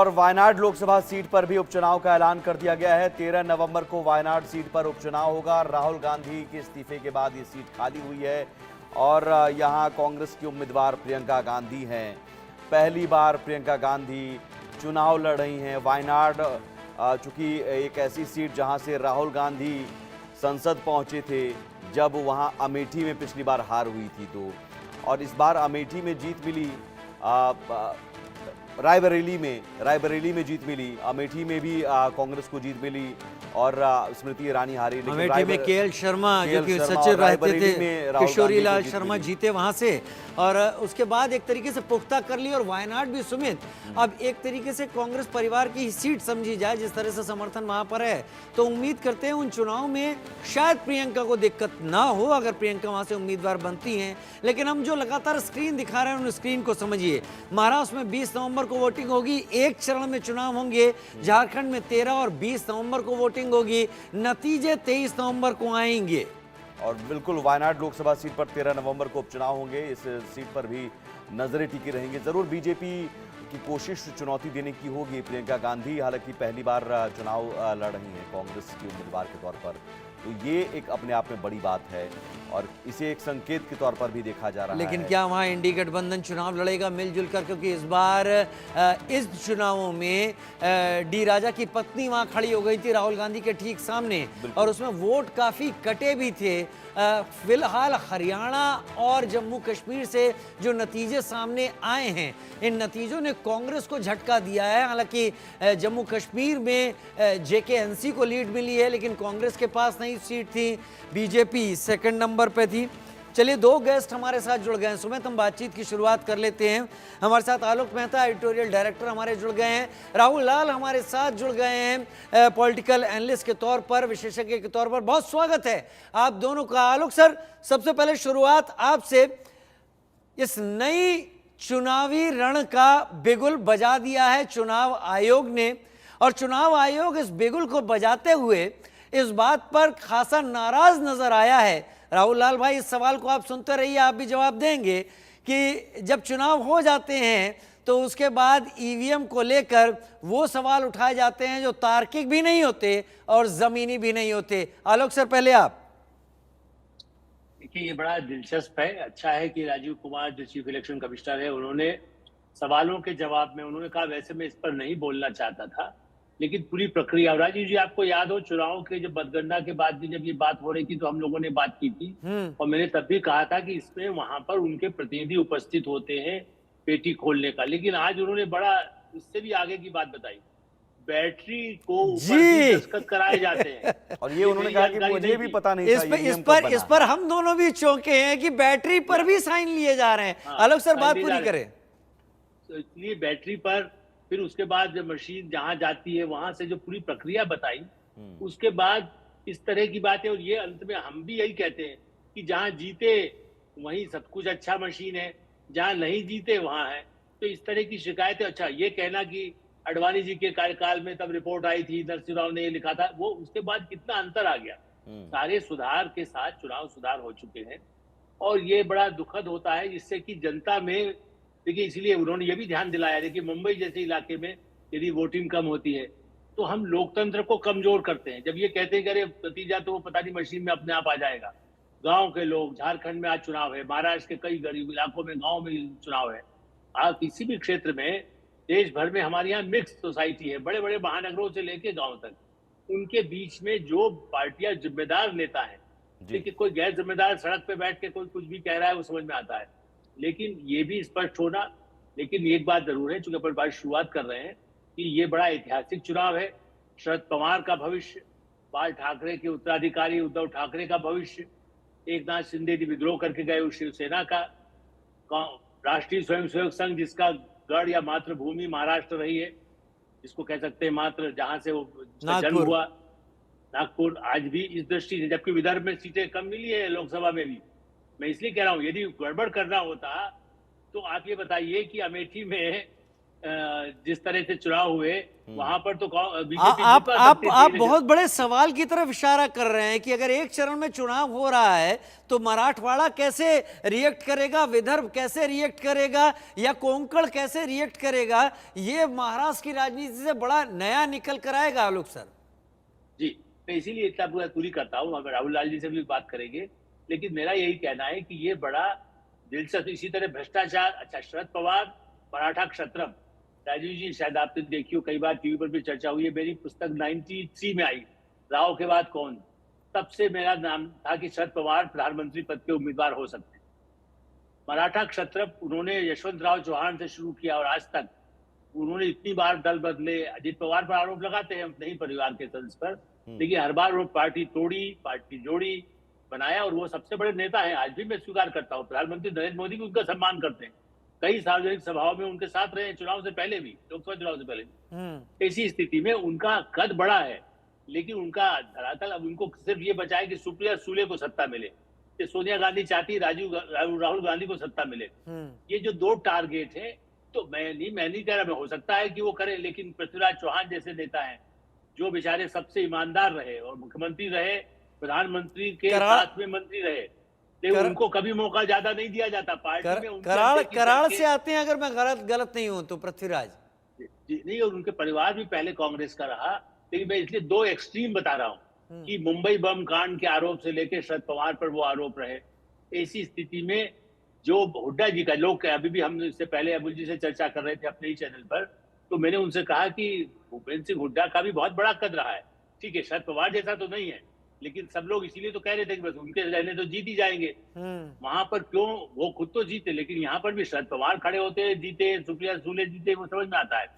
और वायनाड लोकसभा सीट पर भी उपचुनाव का ऐलान कर दिया गया है। 13 नवंबर को वायनाड सीट पर उपचुनाव होगा। राहुल गांधी के इस्तीफे के बाद ये सीट खाली हुई है और यहां कांग्रेस की उम्मीदवार प्रियंका गांधी हैं। पहली बार प्रियंका गांधी चुनाव लड़ रही हैं। वायनाड चूंकि एक ऐसी सीट जहां से राहुल गांधी संसद पहुंचे थे जब वहां अमेठी में पिछली बार हार हुई थी, तो और इस बार अमेठी में जीत मिली, रायबरेली में जीत मिली। अमेठी में भी कांग्रेस को जीत मिली और स्मृति ईरानी हारी, लेकिन अमेठी में केएल शर्मा जो कि सचिव रहते थे, किशोरी लाल शर्मा जीते वहां से, और उसके बाद एक तरीके से पुख्ता कर ली। और वायनाड भी सुमित अब एक तरीके से कांग्रेस परिवार की ही सीट समझी जाए, जिस तरह से समर्थन वहां पर है। तो उम्मीद करते हैं उन चुनाव में शायद प्रियंका को दिक्कत ना हो अगर प्रियंका वहां से उम्मीदवार बनती हैं। लेकिन हम जो लगातार स्क्रीन दिखा रहे हैं उन स्क्रीन को समझिए। महाराष्ट्र में 20 नवंबर को वोटिंग होगी, एक चरण में चुनाव होंगे। झारखंड में 13 और 20 नवंबर को वोटिंग होगी। नतीजे 23 नवंबर को आएंगे। और बिल्कुल वायनाड लोकसभा सीट पर 13 नवंबर को उपचुनाव होंगे। इस सीट पर भी नजरें टिकी रहेंगी। जरूर बीजेपी की कोशिश चुनौती देने की होगी। प्रियंका गांधी हालांकि पहली बार चुनाव लड़ रही हैं कांग्रेस की उम्मीदवार के तौर पर, तो ये एक अपने आप में बड़ी बात है और इसे एक संकेत के तौर पर भी देखा जा रहा है। लेकिन क्या वहां इंडी गठबंधन चुनाव लड़ेगा मिलजुल कर? क्योंकि इस बार इस चुनावों में डी राजा की पत्नी वहां खड़ी हो गई थी राहुल गांधी के ठीक सामने, और उसमें वोट काफी कटे भी थे। फिलहाल हरियाणा और जम्मू कश्मीर से जो नतीजे सामने आए हैं, इन नतीजों ने कांग्रेस को झटका दिया है। हालांकि जम्मू कश्मीर में जेकेएनसी को लीड मिली है, लेकिन कांग्रेस के पास नई सीट थी। बीजेपी सेकंड नंबर पे थी। चलिए, दो गेस्ट हमारे साथ जुड़ गए हैं। सुमित, हम बातचीत की शुरुआत कर लेते हैं। हमारे साथ आलोक मेहता, एडिटोरियल डायरेक्टर हमारे जुड़ गए हैं। राहुल लाल हमारे साथ जुड़ गए हैं पॉलिटिकल एनालिस्ट के तौर पर, विशेषज्ञ के तौर पर। बहुत स्वागत है आप दोनों का। आलोक सर, सबसे पहले शुरुआत आपसे। इस नई चुनावी रण का बिगुल बजा दिया है चुनाव आयोग ने, और चुनाव आयोग इस बिगुल को बजाते हुए इस बात पर खासा नाराज नजर आया है। राहुल लाल भाई, इस सवाल को आप सुनते रहिए, आप भी जवाब देंगे कि जब चुनाव हो जाते हैं तो उसके बाद ईवीएम को लेकर वो सवाल उठाए जाते हैं जो तार्किक भी नहीं होते और जमीनी भी नहीं होते। आलोक सर, पहले आप। देखिए, ये बड़ा दिलचस्प है। अच्छा है कि राजीव कुमार जो चीफ इलेक्शन कमिश्नर है, उन्होंने सवालों के जवाब में उन्होंने कहा वैसे मैं इस पर नहीं बोलना चाहता था, लेकिन पूरी प्रक्रिया। राजीव जी, आपको याद हो चुनाव के जब मतगणना के बाद भी जब ये बात हो रही थी तो हम लोगों ने बात की थी, और मैंने तब भी कहा था कि इसमें वहां पर उनके प्रतिनिधि उपस्थित होते हैं पेटी खोलने का। लेकिन आज उन्होंने बड़ा इससे भी आगे की बात बताई। बैटरी को ऊपर भी दस्तखत कराए जाते हैं और ये उन्होंने कहा कि मुझे भी पता नहीं था। इस पर हम दोनों भी चौंके हैं कि बैटरी पर भी साइन लिए जा रहे हैं। आलोक सर, बात पूरी करें। तो इसलिए बैटरी पर, फिर उसके बाद जब मशीन जहां जाती है वहां से जो पूरी प्रक्रिया बताई, उसके बाद इस तरह की बातें। और ये अंत में हम भी यही कहते हैं कि जहां जीते वहीं सब कुछ अच्छा मशीन है, जहां नहीं जीते वहां है। तो इस तरह की शिकायतें। अच्छा, ये कहना कि अडवाणी जी के कार्यकाल में तब रिपोर्ट आई थी, नरसिंह राव ने ये लिखा था, वो उसके बाद कितना अंतर आ गया। सारे सुधार के साथ चुनाव सुधार हो चुके हैं, और ये बड़ा दुखद होता है, जिससे कि जनता में, देखिए, इसलिए उन्होंने ये भी ध्यान दिलाया है कि मुंबई जैसे इलाके में यदि वोटिंग कम होती है तो हम लोकतंत्र को कमजोर करते हैं। जब ये कहते हैं कि अरे नतीजा तो वो पता नहीं मशीन में अपने आप आ जाएगा। गांव के लोग, झारखंड में आज चुनाव है, महाराष्ट्र के कई गरीब इलाकों में गांव में चुनाव है। आप किसी भी क्षेत्र में, देश भर में हमारे यहाँ मिक्स सोसाइटी है, बड़े बड़े महानगरों से लेके गाँव तक, उनके बीच में जो पार्टियां जिम्मेदार लेता है, देखिए कोई गैर जिम्मेदार सड़क पे बैठ के कोई कुछ भी कह रहा है वो समझ में आता है, लेकिन ये भी स्पष्ट होना। लेकिन एक बात जरूर है, चूंकि अपन बात शुरुआत कर रहे हैं, कि ये बड़ा ऐतिहासिक चुनाव है। शरद पवार का भविष्य, बाल ठाकरे के उत्तराधिकारी उद्धव ठाकरे का भविष्य, एकनाथ शिंदे जी विद्रोह करके गए उस शिवसेना का, राष्ट्रीय स्वयंसेवक संघ जिसका गढ़ या मातृभूमि महाराष्ट्र रही है, जिसको कह सकते हैं मात्र, जहां से वो जन्म हुआ, नागपुर, आज भी इस दृष्टि से, जबकि विदर्भ में सीटें कम मिली है लोकसभा में भी। मैं इसलिए कह रहा हूं, यदि गड़बड़ करना होता तो आप ये बताइए कि अमेठी में जिस तरह से चुनाव हुए वहां पर तो बीजेपी आप जीत तो आप सकती थी, आप लेकिन बहुत बड़े सवाल की तरफ इशारा कर रहे हैं कि अगर एक चरण में चुनाव हो रहा है तो मराठवाड़ा कैसे रिएक्ट करेगा, विदर्भ कैसे रिएक्ट करेगा, या कोंकण कैसे रिएक्ट करेगा, ये महाराष्ट्र की राजनीति से बड़ा नया निकल कर आएगा आलोक सर। जी, मैं इसीलिए इतना पूरी करता हूँ, हम राहुल लाल जी से भी बात करेंगे, लेकिन मेरा यही कहना है कि ये बड़ा दिलचस्प, इसी तरह भ्रष्टाचार, अच्छा शरद पवार मराठा क्षत्रप, राजीव जी शायद आपने देखी हो, कई बार टीवी पर भी चर्चा हुई है, मेरी पुस्तक 93 में आई, राव के बाद कौन, तब से मेरा नाम था कि शरद पवार प्रधानमंत्री पद के उम्मीदवार हो सकते हैं। मराठा क्षत्रप उन्होंने यशवंत राव चौहान से शुरू किया और आज तक उन्होंने इतनी बार दल बदले, अजित पवार पर आरोप लगाते हैं नहीं परिवार के सदस्य पर, लेकिन हर बार वो पार्टी तोड़ी, पार्टी जोड़ी, बनाया, और वो सबसे बड़े नेता हैं। आज भी मैं स्वीकार करता हूँ, प्रधानमंत्री नरेंद्र मोदी भी उनका सम्मान करते हैं, कई सार्वजनिक सभाओं में उनके साथ रहे, चुनाव से पहले भी, लोकसभा चुनाव से पहले भी। ऐसी स्थिति में उनका कद बड़ा है, लेकिन उनका धरातल अब उनको सिर्फ ये बचा है कि सुप्रिया सूले को सत्ता मिले, कि सोनिया गांधी चाहती राहुल गांधी को सत्ता मिले। ये जो दो टारगेट है, तो मैं नहीं कह रहा, मैं हो सकता है कि वो करे, लेकिन पृथ्वीराज चौहान जैसे नेता हैं जो बेचारे सबसे ईमानदार रहे और मुख्यमंत्री रहे, प्रधानमंत्री के साथ में मंत्री रहे, लेकिन उनको कभी मौका ज्यादा नहीं दिया जाता पार्टी में। कराड़ से आते हैं, अगर मैं गलत नहीं हूं तो पृथ्वीराज जी नहीं, और उनके परिवार भी पहले कांग्रेस का रहा, लेकिन मैं इसलिए दो एक्सट्रीम बता रहा हूं कि मुंबई बम कांड के आरोप से लेकर शरद पवार पर वो आरोप रहे। ऐसी स्थिति में जो हुड्डा जी का, लोग अभी भी हम इससे पहले अबुल जी से चर्चा कर रहे थे अपने ही चैनल पर, तो मैंने उनसे कहा कि भूपेंद्र सिंह हुड्डा का भी बहुत बड़ा कद रहा है, ठीक है शरद पवार जैसा तो नहीं है, लेकिन सब लोग इसीलिए तो कह रहे थे कि बस उनके रहने तो जीत ही जाएंगे। वहां पर क्यों, वो खुद तो जीते, लेकिन यहाँ पर भी शरद पवार खड़े होते जीते, सुप्रिया सूले जीते, वो समझ में आता है।